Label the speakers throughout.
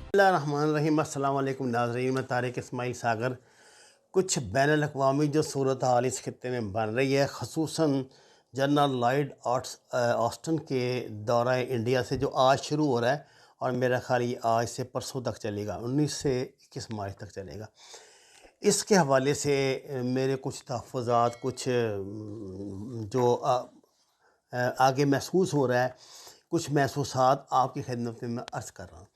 Speaker 1: بسم اللہ الرحمن الرحیم۔ السلام علیکم ناظرین، میں طارق اسماعیل ساگر۔ کچھ بین الاقوامی جو صورتحال اس خطے میں بن رہی ہے، خصوصاً جنرل لائیڈ آسٹن کے دورہ انڈیا سے جو آج شروع ہو رہا ہے اور میرا خیال یہ آج سے پرسوں تک چلے گا، 19 سے 21 مارچ تک چلے گا، اس کے حوالے سے میرے کچھ تحفظات، کچھ جو آگے محسوس ہو رہا ہے، کچھ محسوسات آپ کی خدمت میں عرض کر رہا ہوں۔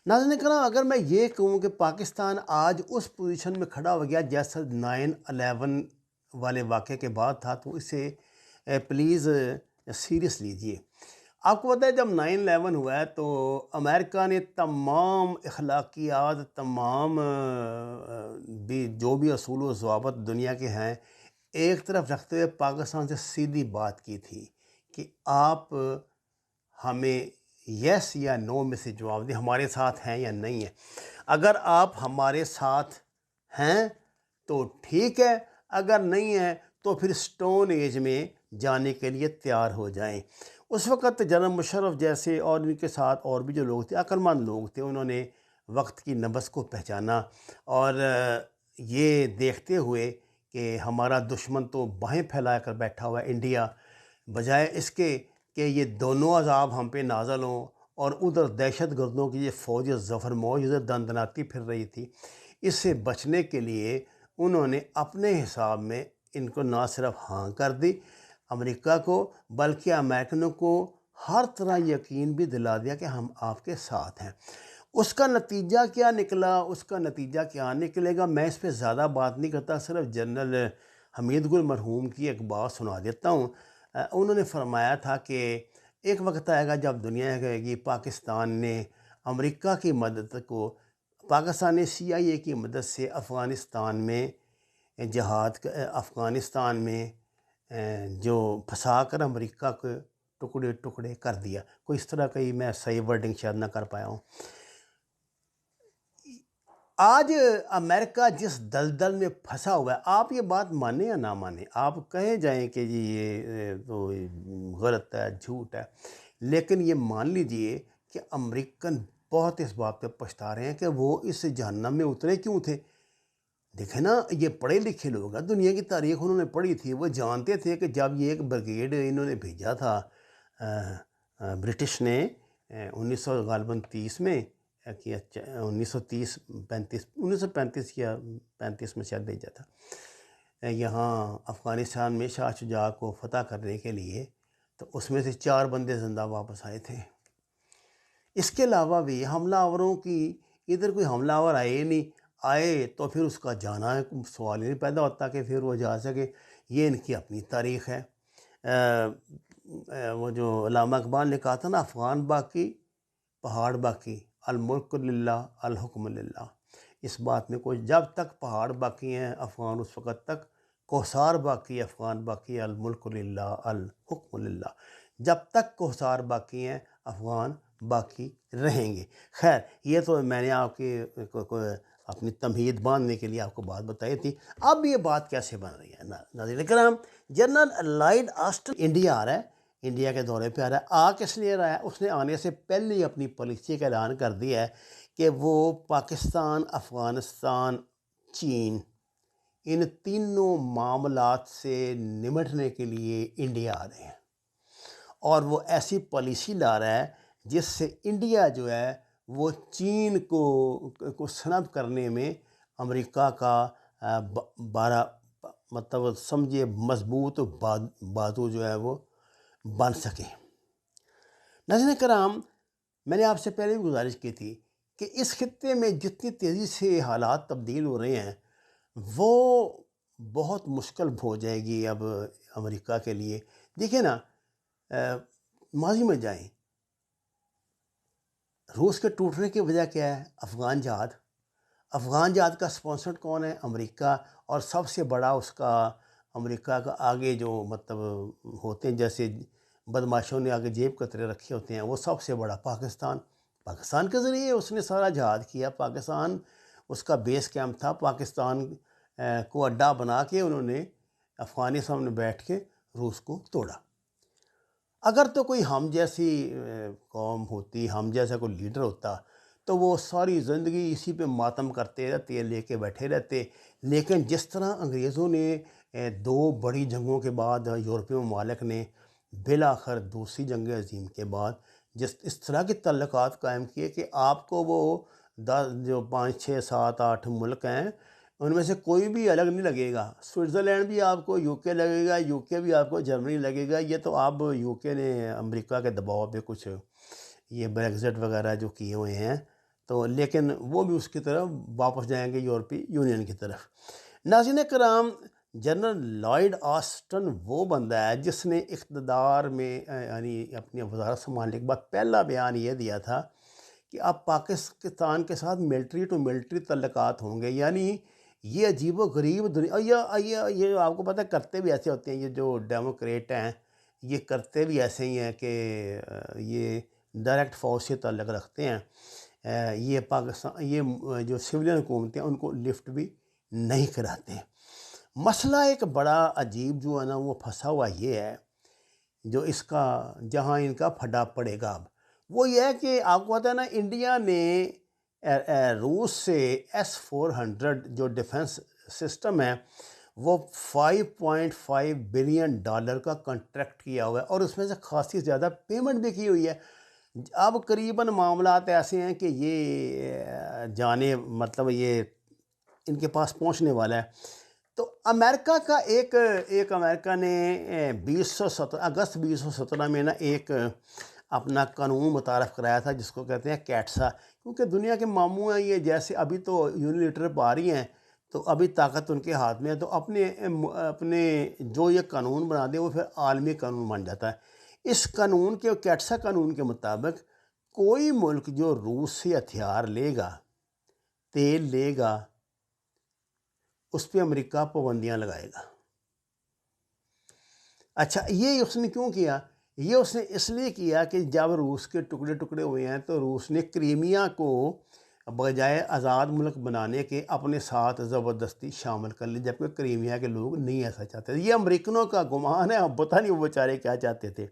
Speaker 1: ناظرین کرام، اگر میں یہ کہوں کہ پاکستان آج اس پوزیشن میں کھڑا ہو گیا جیسا 9/11 والے واقعے کے بعد تھا، تو اسے پلیز سیریس لیجئے۔ آپ کو پتہ ہے جب 9/11 ہوا ہے تو امریکہ نے تمام اخلاقیات، تمام جو بھی اصول و ضوابط دنیا کے ہیں ایک طرف رکھتے ہوئے پاکستان سے سیدھی بات کی تھی کہ آپ ہمیں یس یا نو میں سے جواب دیں، ہمارے ساتھ ہیں یا نہیں ہیں۔ اگر آپ ہمارے ساتھ ہیں تو ٹھیک ہے، اگر نہیں ہیں تو پھر سٹون ایج میں جانے کے لیے تیار ہو جائیں۔ اس وقت جنرل مشرف جیسے اور ان کے ساتھ اور بھی جو لوگ تھے، عقل مند لوگ تھے، انہوں نے وقت کی نبض کو پہچانا اور یہ دیکھتے ہوئے کہ ہمارا دشمن تو باہیں پھیلا کر بیٹھا ہوا ہے انڈیا، بجائے اس کے کہ یہ دونوں عذاب ہم پہ نازل ہوں اور ادھر دہشت گردوں کی یہ فوج ظفر موج ادھر دندناتی پھر رہی تھی، اس سے بچنے کے لیے انہوں نے اپنے حساب میں ان کو نہ صرف ہاں کر دی امریکہ کو، بلکہ امریکنوں کو ہر طرح یقین بھی دلا دیا کہ ہم آپ کے ساتھ ہیں۔ اس کا نتیجہ کیا نکلا، اس کا نتیجہ کیا نکلے گا، میں اس پہ زیادہ بات نہیں کرتا، صرف جنرل حمید گل مرحوم کی ایک بات سنا دیتا ہوں۔ انہوں نے فرمایا تھا کہ ایک وقت آئے گا جب دنیا کہے گی پاکستان نے امریکہ کی مدد کو، پاکستان نے CIA کی مدد سے افغانستان میں جہاد، افغانستان میں جو پھنسا کر امریکہ کو ٹکڑے ٹکڑے کر دیا، کوئی اس طرح کی میں صحیح ورڈنگ شاید نہ کر پایا ہوں۔ آج امریکہ جس دلدل میں پھنسا ہوا ہے، آپ یہ بات مانیں یا نہ مانیں، آپ کہیں جائیں کہ جی یہ تو غلط ہے، جھوٹ ہے، لیکن یہ مان لیجئے کہ امریکن بہت اس بات پہ پچھتا رہے ہیں کہ وہ اس جہنم میں اترے کیوں تھے۔ دیکھیں نا، یہ پڑھے لکھے لوگ ہیں، دنیا کی تاریخ انہوں نے پڑھی تھی، وہ جانتے تھے کہ جب یہ ایک بریگیڈ انہوں نے بھیجا تھا برٹش نے 1930 میں، کہ 1935 یا 35 میں شاید بھیجا تھا یہاں افغانستان میں شاہ شجاع کو فتح کرنے کے لیے، تو اس میں سے 4 بندے زندہ واپس آئے تھے۔ اس کے علاوہ بھی حملہ آوروں کی ادھر کوئی حملہ آور آئے نہیں، آئے تو پھر اس کا جانا سوال ہی نہیں پیدا ہوتا کہ پھر وہ جا سکے، یہ ان کی اپنی تاریخ ہے۔ وہ جو علامہ اقبال نے کہا تھا نا، افغان باقی پہاڑ باقی، الملک للہ الحکم للہ، اس بات میں کوئی، جب تک پہاڑ باقی ہیں افغان اس وقت تک، کوہسار باقی افغان باقی، الملک للہ الحکم للہ، جب تک کوہسار باقی ہیں افغان باقی رہیں گے۔ خیر، یہ تو میں نے آپ کی اپنی تمہید باندھنے کے لیے آپ کو بات بتائی تھی۔ اب یہ بات کیسے بن رہی ہے ناظرین کرام؟ جنرل لائیڈ آسٹن انڈیا آ رہا ہے، انڈیا کے دورے پہ آ رہا ہے۔ کس لیے رہا ہے؟ اس نے آنے سے پہلے ہی اپنی پالیسی کا اعلان کر دیا ہے کہ وہ پاکستان، افغانستان، چین، ان تینوں معاملات سے نمٹنے کے لیے انڈیا آ رہے ہیں، اور وہ ایسی پالیسی لا رہا ہے جس سے انڈیا جو ہے وہ چین کو سنب کرنے میں امریکہ کا مطلب سمجھے مضبوط بازو جو ہے وہ بن سکے۔ ناظرین کرام، میں نے آپ سے پہلے بھی گزارش کی تھی کہ اس خطے میں جتنی تیزی سے حالات تبدیل ہو رہے ہیں وہ بہت مشکل ہو جائے گی اب امریکہ کے لیے۔ دیکھیں نا، ماضی میں جائیں، روس کے ٹوٹنے کی وجہ کیا ہے؟ افغان جہاد۔ افغان جہاد کا اسپانسر کون ہے؟ امریکہ، اور سب سے بڑا اس کا امریکہ کا آگے جو مطلب ہوتے ہیں، جیسے بدماشوں نے آگے جیب کترے رکھے ہوتے ہیں، وہ سب سے بڑا پاکستان کے ذریعے اس نے سارا جہاد کیا۔ پاکستان اس کا بیس کیمپ تھا، پاکستان کو اڈا بنا کے انہوں نے افغانستان میں بیٹھ کے روس کو توڑا۔ اگر تو کوئی ہم جیسی قوم ہوتی، ہم جیسا کوئی لیڈر ہوتا تو وہ ساری زندگی اسی پہ ماتم کرتے رہتے، لے کے بیٹھے رہتے۔ لیکن جس طرح انگریزوں نے دو بڑی جنگوں کے بعد یورپی ممالک نے بالآخر دوسری جنگ عظیم کے بعد اس طرح کے تعلقات قائم کیے کہ آپ کو وہ جو 5 6 7 8 ملک ہیں ان میں سے کوئی بھی الگ نہیں لگے گا۔ سوئٹزرلینڈ بھی آپ کو یو کے لگے گا، یو کے بھی آپ کو جرمنی لگے گا۔ یہ تو اب یو کے نے امریکہ کے دباؤ پہ کچھ یہ بریگزٹ وغیرہ جو کیے ہوئے ہیں، تو لیکن وہ بھی اس کی طرف واپس جائیں گے یورپی یونین کی طرف۔ ناظرین کرام، جنرل لائیڈ آسٹن وہ بندہ ہے جس نے اقتدار میں یعنی اپنی وزارت سنبھالنے کے بعد پہلا بیان یہ دیا تھا کہ اب پاکستان کے ساتھ ملٹری ٹو ملٹری تعلقات ہوں گے۔ یعنی یہ عجیب و غریب دنیا، یہ آپ کو پتہ ہے کرتے بھی ایسے ہوتے ہیں، یہ جو ڈیموکریٹ ہیں یہ کرتے بھی ایسے ہی ہیں کہ یہ ڈائریکٹ فوج سے تعلق رکھتے ہیں۔ یہ پاکستان، یہ جو سویلین حکومتیں ان کو لفٹ بھی نہیں کراتے۔ مسئلہ ایک بڑا عجیب جو ہے نا وہ پھنسا ہوا یہ ہے، جو اس کا جہاں ان کا پھڈا پڑے گا اب وہ یہ ہے کہ آپ کو پتہ ہے نا انڈیا نے روس سے S-400 جو ڈیفنس سسٹم ہے وہ $5.5 بلین کا کنٹریکٹ کیا ہوا ہے، اور اس میں سے خاصی زیادہ پیمنٹ بھی کی ہوئی ہے۔ اب قریباً معاملات ایسے ہیں کہ یہ جانے مطلب یہ ان کے پاس پہنچنے والا ہے۔ تو امریکہ کا ایک امریکہ نے اگست 2017 میں نا ایک اپنا قانون متعارف کرایا تھا جس کو کہتے ہیں کیٹسا، کیونکہ دنیا کے ماموں ہیں یہ، جیسے ابھی تو یونیلیٹر آ رہی ہیں تو ابھی طاقت ان کے ہاتھ میں ہے، تو اپنے جو یہ قانون بنا دیں وہ پھر عالمی قانون بن جاتا ہے۔ اس قانون کے کیٹسا قانون کے مطابق کوئی ملک جو روس سے ہتھیار لے گا، تیل لے گا، اس پہ امریکہ پابندیاں لگائے گا۔ اچھا، یہ اس نے کیوں کیا؟ یہ اس نے اس لیے کیا کہ جب روس کے ٹکڑے ٹکڑے ہوئے ہیں تو روس نے کرائمیا کو بجائے آزاد ملک بنانے کے اپنے ساتھ زبردستی شامل کر لی، جبکہ کرائمیا کے لوگ نہیں ایسا چاہتے تھے۔ یہ امریکنوں کا گمان ہے، اب پتہ نہیں وہ بیچارے کیا چاہتے تھے۔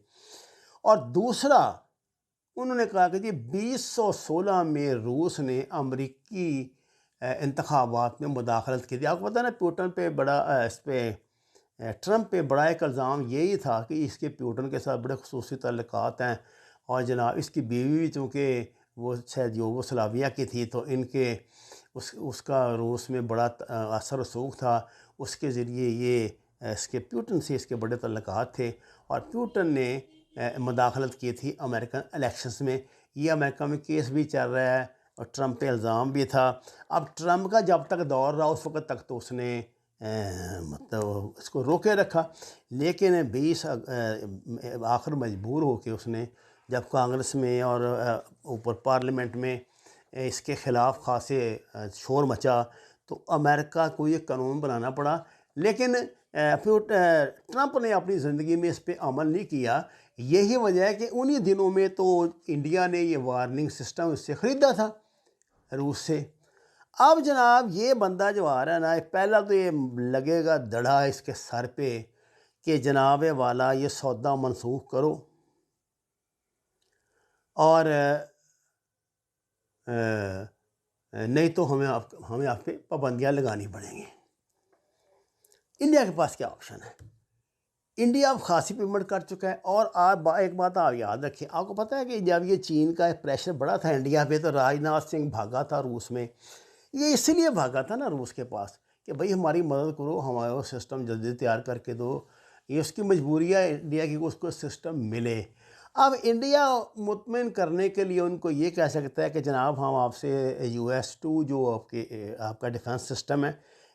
Speaker 1: اور دوسرا انہوں نے کہا کہ جی 2016 میں روس نے امریکی انتخابات میں مداخلت کی تھی۔ آپ کو پتہ ہے نا پیوٹن پہ بڑا ٹرمپ پہ بڑا ایک الزام یہی تھا کہ اس کے پیوٹن کے ساتھ بڑے خصوصی تعلقات ہیں، اور جناب اس کی بیوی بھی چونکہ وہ شاید یوگوسلاویہ کی تھی تو ان کے اس کا روس میں بڑا اثر و رسوخ تھا، اس کے ذریعے یہ اس کے پیوٹن سے اس کے بڑے تعلقات تھے، اور پیوٹن نے مداخلت کی تھی امریکن الیکشنز میں۔ یہ امریکہ میں کیس بھی چل رہا ہے اور ٹرمپ پہ الزام بھی تھا۔ اب ٹرمپ کا جب تک دور رہا اس وقت تک تو اس نے مطلب اس کو روکے رکھا، لیکن آخر مجبور ہو کے اس نے جب کانگریس میں اور اوپر پارلیمنٹ میں اس کے خلاف خاصے شور مچا تو امریکہ کو یہ قانون بنانا پڑا، لیکن ٹرمپ نے اپنی زندگی میں اس پہ عمل نہیں کیا۔ یہی وجہ ہے کہ انہی دنوں میں تو انڈیا نے یہ وارننگ سسٹم اس سے خریدا تھا روس سے۔ اب جناب یہ بندہ جو آ رہا ہے نا، پہلا تو یہ لگے گا دڑا اس کے سر پہ کہ جناب والا یہ سودا منسوخ کرو، اور نہیں تو ہمیں آپ پہ پابندیاں لگانی پڑیں گی۔ انڈیا کے پاس کیا آپشن ہے؟ انڈیا اب خاصی پیمنٹ کر چکا ہے، اور آپ ایک بات آپ یاد رکھیں، آپ کو پتہ ہے کہ جب یہ چین کا پریشر بڑا تھا انڈیا پہ تو راجناتھ سنگھ بھاگا تھا روس میں۔ یہ اسی لیے بھاگا تھا نا روس کے پاس کہ بھئی ہماری مدد کرو، ہمارا سسٹم جلدی تیار کر کے دو۔ یہ اس کی مجبوری ہے انڈیا کی کہ اس کو سسٹم ملے۔ اب انڈیا مطمئن کرنے کے لیے ان کو یہ کہہ سکتا ہے کہ جناب ہم آپ سے US-2 جو آپ کا ڈیفنس سسٹم ہے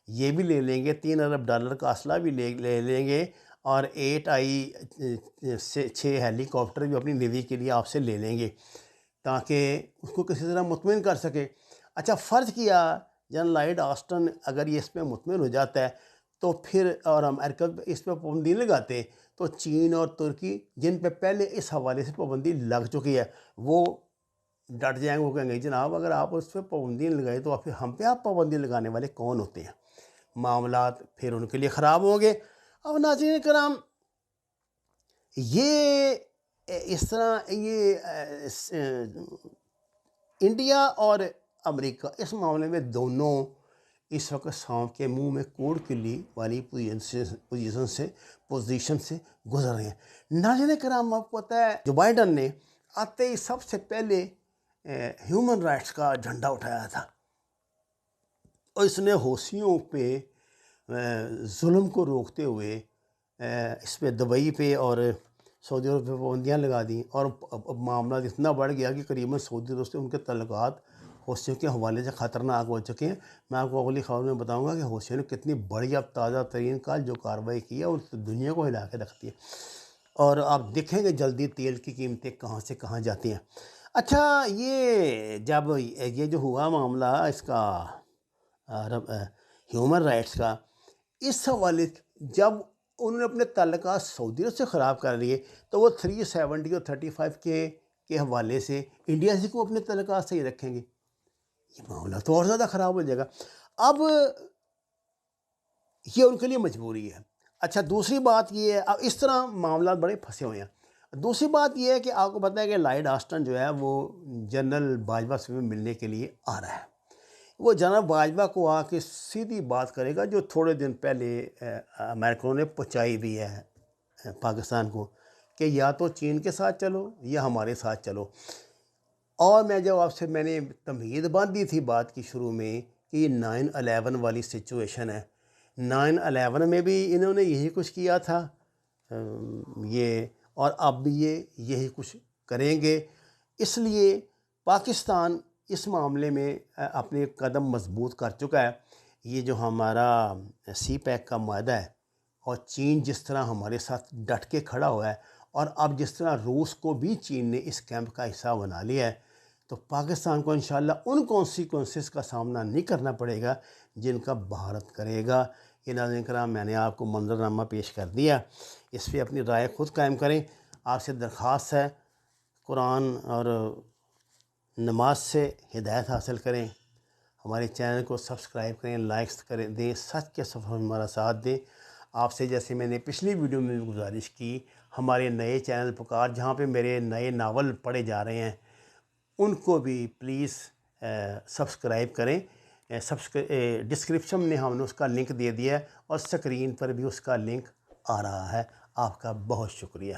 Speaker 1: یہ بھی لے لیں گے، $3 ارب کا اسلحہ بھی لے لیں گے، اور 6 ہیلی کاپٹر بھی اپنی نیوی کے لیے آپ سے لے لیں گے تاکہ اس کو کسی طرح مطمئن کر سکے۔ اچھا، فرض کیا جنرل لائیڈ آسٹن اگر یہ اس پہ مطمئن ہو جاتا ہے تو پھر اور امریکہ اس پہ پابندی لگاتے تو چین اور ترکی جن پہ پہلے اس حوالے سے پابندی لگ چکی ہے وہ ڈٹ جائیں گے، وہ کہیں گے جناب اگر آپ اس پہ پابندی لگائے تو پھر ہم پہ آپ پابندی لگانے والے کون ہوتے ہیں؟ معاملات پھر ان کے لیے خراب ہوں گے۔ اب ناظرین کرام، یہ اس طرح یہ انڈیا اور امریکہ اس معاملے میں دونوں اس وقت سانپ کے منہ میں کوڑ کلی والی پوزیشن سے گزر رہے ہیں۔ ناظرین کرام، آپ کو پتہ ہے جو بائیڈن نے آتے ہی سب سے پہلے ہیومن رائٹس کا جھنڈا اٹھایا تھا، اور اس نے حوثیوں پہ ظلم کو روکتے ہوئے اس پہ دبئی پہ اور سعودی عرب پہ پابندیاں لگا دیں، اور اب معاملہ اتنا بڑھ گیا کہ قریباً سعودی عرب سے ان کے تعلقات حوثیوں کے حوالے سے خطرناک ہو چکے ہیں۔ میں آپ کو اگلی خبر میں بتاؤں گا کہ حوثیوں نے کتنی بڑی اب تازہ ترین کال جو کارروائی کی ہے اور دنیا کو ہلا کے رکھتی ہے، اور آپ دیکھیں گے جلدی تیل کی قیمتیں کہاں سے کہاں جاتی ہیں۔ اچھا، یہ جب یہ جو ہوا معاملہ اس کا ہیومن رائٹس کا، اس حوالے جب انہوں نے اپنے تعلقات سعودی عرب سے خراب کر لیے تو وہ 370 اور 35 کے حوالے سے انڈیا سے کو اپنے تعلقات صحیح رکھیں گے؟ یہ معاملہ تو اور زیادہ خراب ہو جائے گا۔ اب یہ ان کے لیے مجبوری ہے۔ اچھا، دوسری بات یہ ہے، اب اس طرح معاملات بڑے پھنسے ہوئے ہیں۔ دوسری بات یہ ہے کہ آپ کو پتہ ہے کہ لائیڈ آسٹن جو ہے وہ جنرل باجوہ سے ملنے کے لیے آ رہا ہے۔ وہ جنرل باجوہ کو آ کے سیدھی بات کرے گا جو تھوڑے دن پہلے امریکہ نے پہنچائی بھی ہے پاکستان کو، کہ یا تو چین کے ساتھ چلو یا ہمارے ساتھ چلو۔ اور میں جب آپ سے میں نے تمہید باندھی تھی بات کی شروع میں کہ یہ 9/11 والی سچویشن ہے، 9/11 میں بھی انہوں نے یہی کچھ کیا تھا، یہ، اور اب بھی یہ یہی کچھ کریں گے۔ اس لیے پاکستان اس معاملے میں اپنے قدم مضبوط کر چکا ہے۔ یہ جو ہمارا سی پیک کا معاہدہ ہے، اور چین جس طرح ہمارے ساتھ ڈٹ کے کھڑا ہوا ہے، اور اب جس طرح روس کو بھی چین نے اس کیمپ کا حصہ بنا لیا ہے، تو پاکستان کو انشاءاللہ ان کانسیکوینسز کا سامنا نہیں کرنا پڑے گا جن کا بھارت کرے گا۔ یہ ناظرین کرام، میں نے آپ کو منظرنامہ پیش کر دیا، اس پہ اپنی رائے خود قائم کریں۔ آپ سے درخواست ہے قرآن اور نماز سے ہدایت حاصل کریں، ہمارے چینل کو سبسکرائب کریں، لائکس کریں دیں، سچ کے سفر میں ہمارا ساتھ دیں۔ آپ سے جیسے میں نے پچھلی ویڈیو میں بھی گزارش کی، ہمارے نئے چینل پکار جہاں پہ میرے نئے ناول پڑھے جا رہے ہیں، ان کو بھی پلیز سبسکرائب کریں۔ ڈسکرپشن میں ہم نے اس کا لنک دے دیا ہے، اور اسکرین پر بھی اس کا لنک آ رہا ہے۔ آپ کا بہت شکریہ۔